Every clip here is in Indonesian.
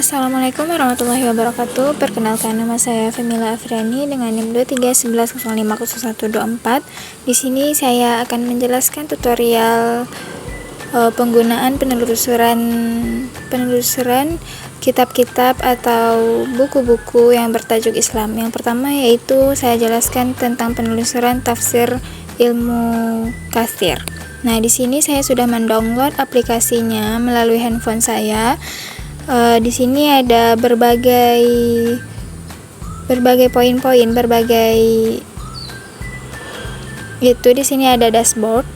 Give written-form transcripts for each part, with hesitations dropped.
Assalamualaikum warahmatullahi wabarakatuh. Perkenalkan, nama saya Femila Afriani dengan NIM 2311050124. Di sini saya akan menjelaskan tutorial penggunaan penelusuran kitab-kitab atau buku-buku yang bertajuk Islam. Yang pertama yaitu saya jelaskan tentang penelusuran tafsir Ibnu Katsir. Nah, di sini saya sudah mendownload aplikasinya melalui handphone saya. Di sini ada berbagai poin-poin, yaitu di sini ada dashboard,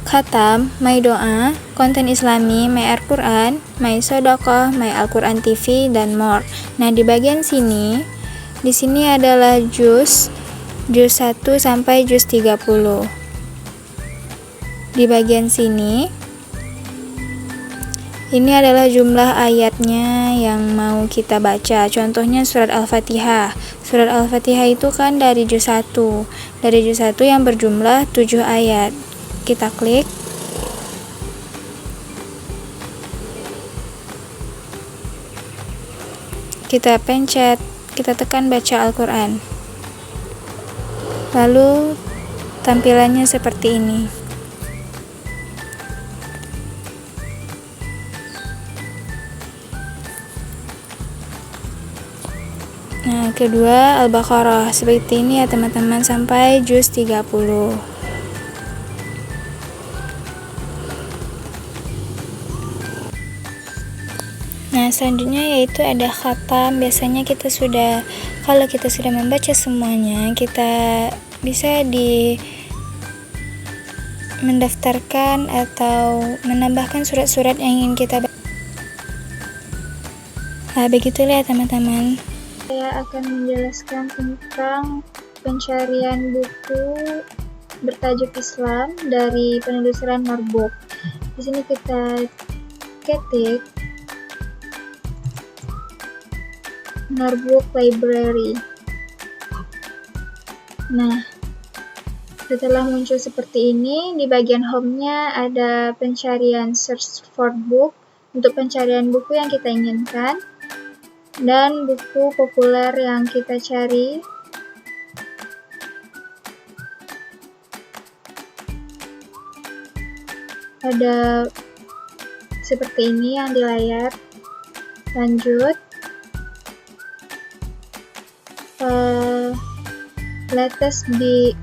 khatam, my doa, konten Islami, my Al-Quran, my Sodokoh, my Al-Quran TV, dan more. Nah, di bagian sini, di sini adalah juz 1 sampai juz 30. Di bagian sini ini adalah jumlah ayatnya yang mau kita baca. Contohnya surat Al-Fatihah. Surat Al-Fatihah itu kan dari juz 1. Dari juz 1 yang berjumlah 7 ayat. Kita klik. Kita pencet, kita tekan baca Al-Quran. Lalu tampilannya seperti ini. Nah, kedua Al-Baqarah seperti ini ya teman-teman, sampai juz 30. Nah, selanjutnya yaitu ada khatam. Biasanya kalau kita sudah membaca semuanya, kita bisa mendaftarkan atau menambahkan surat-surat yang ingin kita baca. Nah, begitulah ya teman-teman. Saya akan menjelaskan tentang pencarian buku bertajuk Islam dari penelusuran Marbuk. Di sini kita ketik Marbuk Library. Nah, setelah muncul seperti ini, di bagian home-nya ada pencarian search for book untuk pencarian buku yang kita inginkan dan buku populer yang kita cari. Ada seperti ini yang di layar. Lanjut,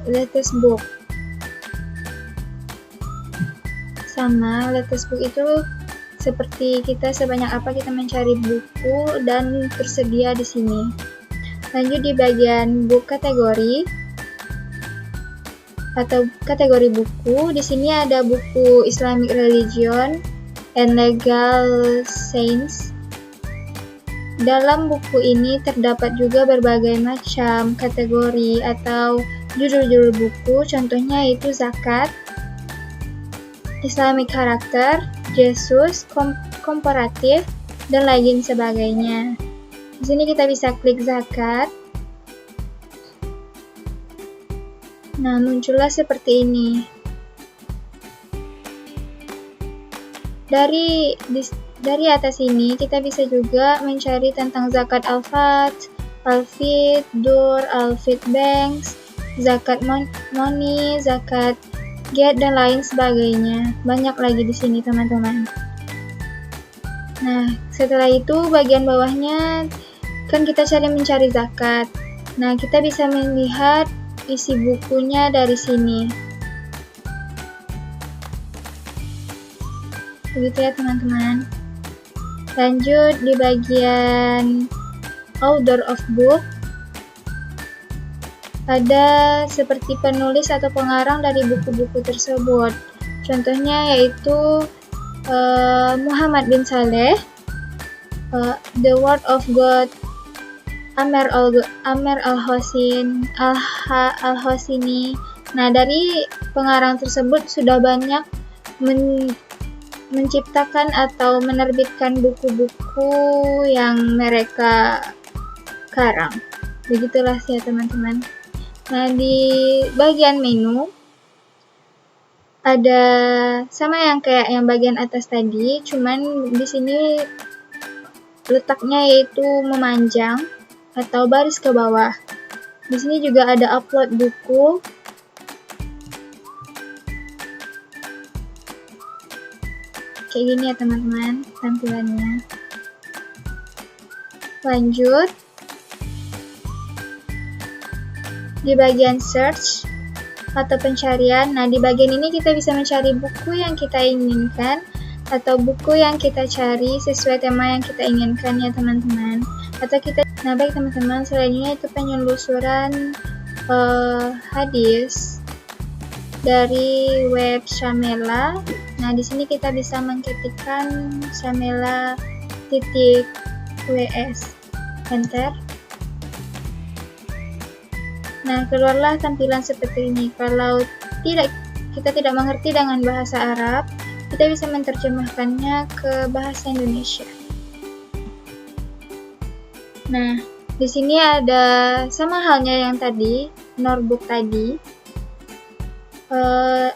latest book. Sama latest book itu seperti kita sebanyak apa kita mencari buku dan tersedia di sini. Lanjut di bagian book kategori atau kategori buku. Di sini ada buku Islamic Religion and Legal Science. Dalam buku ini terdapat juga berbagai macam kategori atau judul-judul buku. Contohnya yaitu zakat, Islamic Character, Jesus, komparatif, dan lain sebagainya. Di sini kita bisa klik zakat. Nah, muncullah seperti ini. Dari atas ini kita bisa juga mencari tentang zakat al-fat, al-fit, dur, al-fit banks, zakat money, zakat get, dan lain sebagainya. Banyak lagi di sini teman-teman. Nah, setelah itu bagian bawahnya kan kita mencari zakat. Nah, kita bisa melihat isi bukunya dari sini. Begitu ya teman-teman. Lanjut di bagian author of book. Ada seperti penulis atau pengarang dari buku-buku tersebut. Contohnya yaitu Muhammad bin Saleh, The Word of God, Amr al-Hosini. Nah, dari pengarang tersebut sudah banyak menciptakan atau menerbitkan buku-buku yang mereka karang. Begitulah ya teman-teman. Nah, di bagian menu ada sama yang kayak yang bagian atas tadi, cuman di sini letaknya yaitu memanjang atau baris ke bawah. Di sini juga ada upload buku. Kayak gini ya teman-teman tampilannya. Lanjut. Di bagian search atau pencarian, nah di bagian ini kita bisa mencari buku yang kita inginkan atau buku yang kita cari sesuai tema yang kita inginkan ya teman-teman. Atau kita, nah baik teman-teman, selanjutnya itu penelusuran hadis dari web Shamela. Nah di sini kita bisa mengetikkan shamela.ws, enter. Nah, keluarlah tampilan seperti ini. Kalau kita tidak mengerti dengan bahasa Arab, kita bisa menerjemahkannya ke bahasa Indonesia. Nah, di sini ada sama halnya yang tadi, Notebook tadi.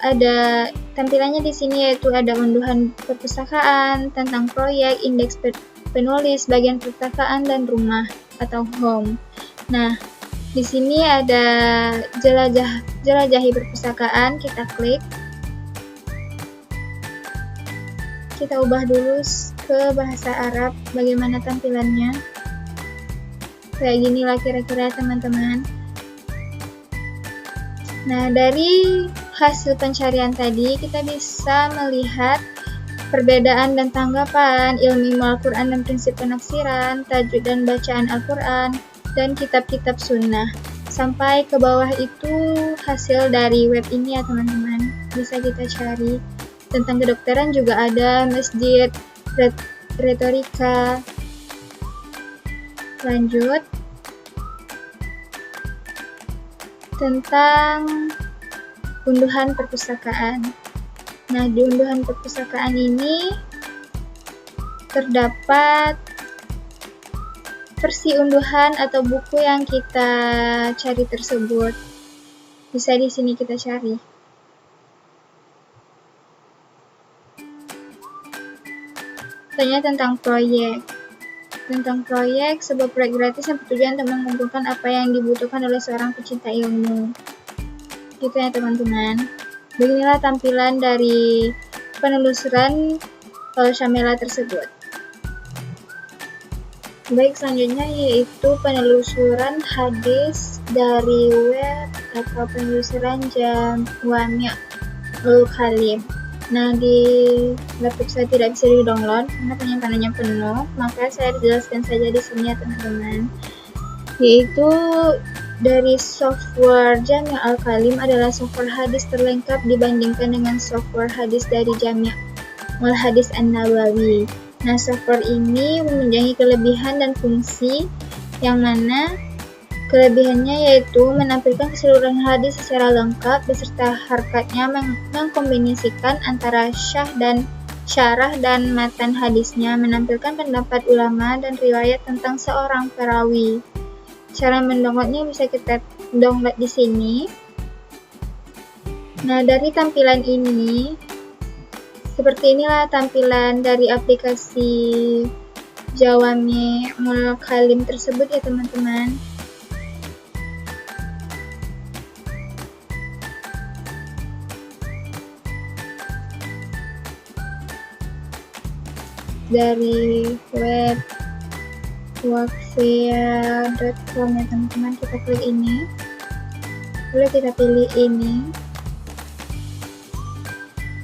Ada tampilannya di sini yaitu ada unduhan perpustakaan, tentang proyek, indeks penulis, bagian perpustakaan dan rumah atau home. Nah, di sini ada jelajahi perpustakaan, kita klik. Kita ubah dulu ke bahasa Arab bagaimana tampilannya. Kayak ginilah kira-kira teman-teman. Nah, dari hasil pencarian tadi kita bisa melihat perbedaan dan tanggapan, ilmu Al-Quran dan prinsip penafsiran, tajwid dan bacaan Al-Quran, dan kitab-kitab sunnah. Sampai ke bawah itu hasil dari web ini ya teman-teman. Bisa kita cari. Tentang kedokteran juga ada, masjid, retorika. Lanjut. Tentang unduhan perpustakaan. Nah, di unduhan perpustakaan ini terdapat versi unduhan atau buku yang kita cari tersebut. Bisa di sini kita cari. Tanya tentang proyek. Tentang proyek, sebuah proyek gratis yang bertujuan untuk mengumpulkan apa yang dibutuhkan oleh seorang pecinta ilmu. Gitu ya teman-teman. Beginilah tampilan dari penelusuran Shamela tersebut. Baik, selanjutnya yaitu penelusuran hadis dari web atau penelusuran Jami' Al-Kalim. Nah, di laptop saya tidak bisa di-download karena penyimpanannya penuh, maka saya jelaskan saja di sini ya teman-teman. Yaitu dari software Jami' Al-Kalim adalah software hadis terlengkap dibandingkan dengan software hadis dari Jami' Al-Hadis An-Nawawi. Nah, software ini mempunyai kelebihan dan fungsi yang mana kelebihannya yaitu menampilkan keseluruhan hadis secara lengkap beserta harkatnya, mengkombinasikan antara syarah dan matan hadisnya, menampilkan pendapat ulama dan riwayat tentang seorang perawi. Cara mendownloadnya bisa kita download di sini. Nah, dari tampilan ini seperti inilah tampilan dari aplikasi Jami' Al-Kalim tersebut ya teman-teman. Dari web wakfia.com ya teman-teman, kita klik ini. Lalu kita pilih ini.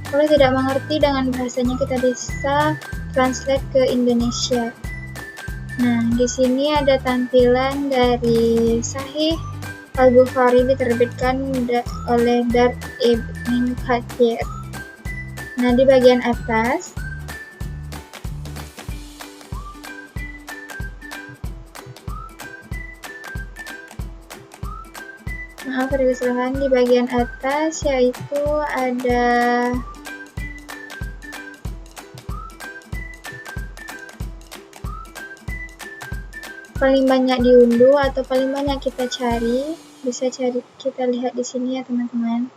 Kalau tidak mengerti dengan bahasanya, kita bisa translate ke Indonesia. Nah, di sini ada tampilan dari Sahih Al-Bukhari diterbitkan oleh Dar Ibn Katsir. Nah, di bagian atas ada kesalahan di bagian atas, yaitu ada paling banyak diunduh atau paling banyak kita cari. Bisa kita lihat di sini ya teman-teman.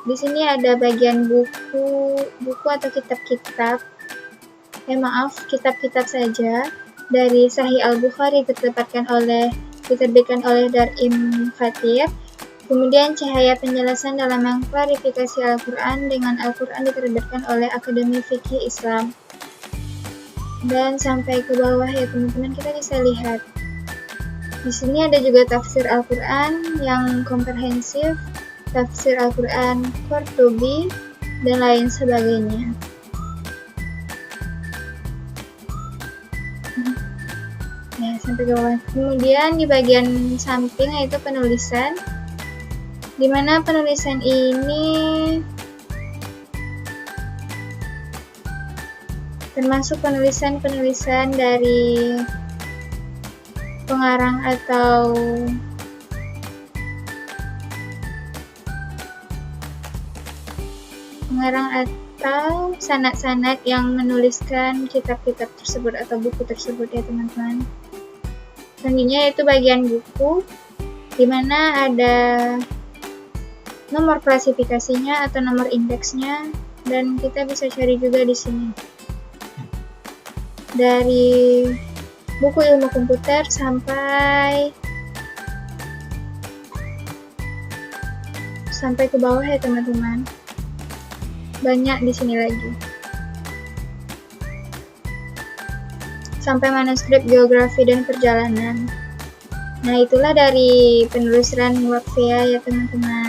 Di sini ada bagian buku atau kitab-kitab. kitab-kitab saja. Dari Sahih Al-Bukhari diterbitkan oleh Darim Khatib. Kemudian cahaya penjelasan dalam mengklarifikasi Al-Quran dengan Al-Quran diterbitkan oleh Akademi Fikih Islam. Dan sampai ke bawah ya teman-teman, kita bisa lihat. Di sini ada juga tafsir Al-Quran yang komprehensif, tafsir Al-Quran Qurtubi, dan lain sebagainya. Ya, sampai ke bawah. Kemudian di bagian samping yaitu penulisan, di mana penulisan ini termasuk penulisan dari pengarang atau sanad-sanad yang menuliskan kitab-kitab tersebut atau buku tersebut ya teman-teman. Selanjutnya yaitu bagian buku, di mana ada nomor klasifikasinya atau nomor indeksnya, dan kita bisa cari juga di sini. Dari buku ilmu komputer sampai ke bawah ya teman-teman. Banyak di sini lagi. Sampai manuskrip geografi dan perjalanan. Nah, itulah dari penulisan Waqfiyah ya teman-teman.